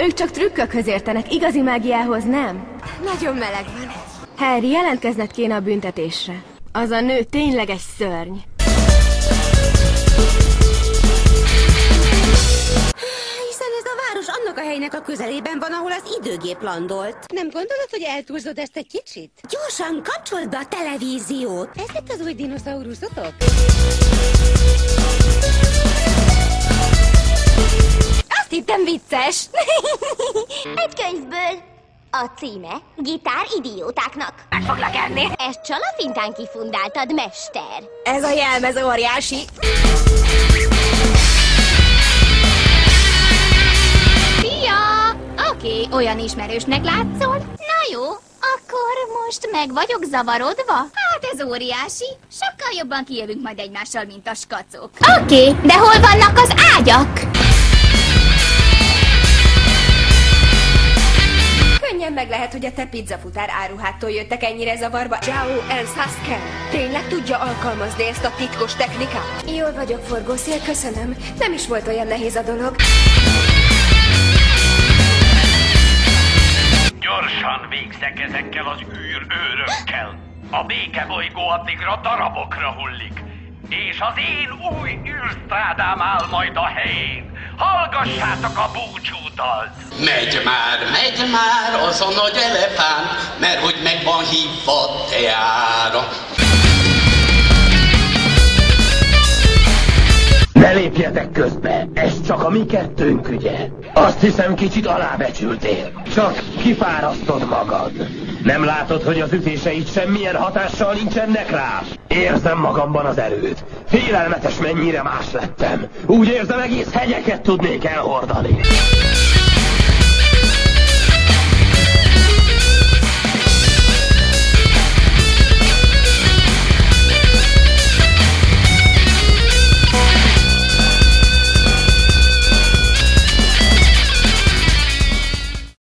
Ők csak trükkökhöz értenek, igazi mágiához nem. Nagyon meleg van. Harry, jelentkezned kéne a büntetésre. Az a nő tényleg egy szörny. Hiszen ez a város annak a helynek a közelében van, ahol az időgép landolt. Nem gondolod, hogy eltúlzod ezt egy kicsit? Gyorsan kapcsold be a televíziót. Ez itt az új dinoszauruszotok? Azt hittem vicces. Egy könyvből. A címe Gitár idiótáknak. Meg foglak enni. Ezt csalafintán kifundáltad, mester. Ez a jelmez óriási. Szia! Oké, olyan ismerősnek látszol? Na jó, akkor most meg vagyok zavarodva? Hát ez óriási. Sokkal jobban kijövünk majd egymással, mint a skacok. Oké, de hol vannak az ágyak? Könnyen meg lehet, hogy a te pizzafutár áruhától jöttek ennyire zavarba. Zhao El Sasuke tényleg tudja alkalmazni ezt a titkos technikát? Jól vagyok, forgószél, köszönöm. Nem is volt olyan nehéz a dolog. Gyorsan végzek ezekkel az űrőrökkel. A békebolygó addigra darabokra hullik. És az én új űrstrádám áll majd a helyén. Hallgassátok a búcsúdalt! Megy már az a nagy elefánt, mert hogy meg van hívva teára. Ne lépjetek közbe, ez csak a mi kettőnk ügye. Azt hiszem, kicsit alábecsültél. Csak kifárasztod magad. Nem látod, hogy az ütéseid semmilyen hatással nincsenek rá? Érzem magamban az erőt. Félelmetes, mennyire más lettem. Úgy érzem, egész hegyeket tudnék elhordani.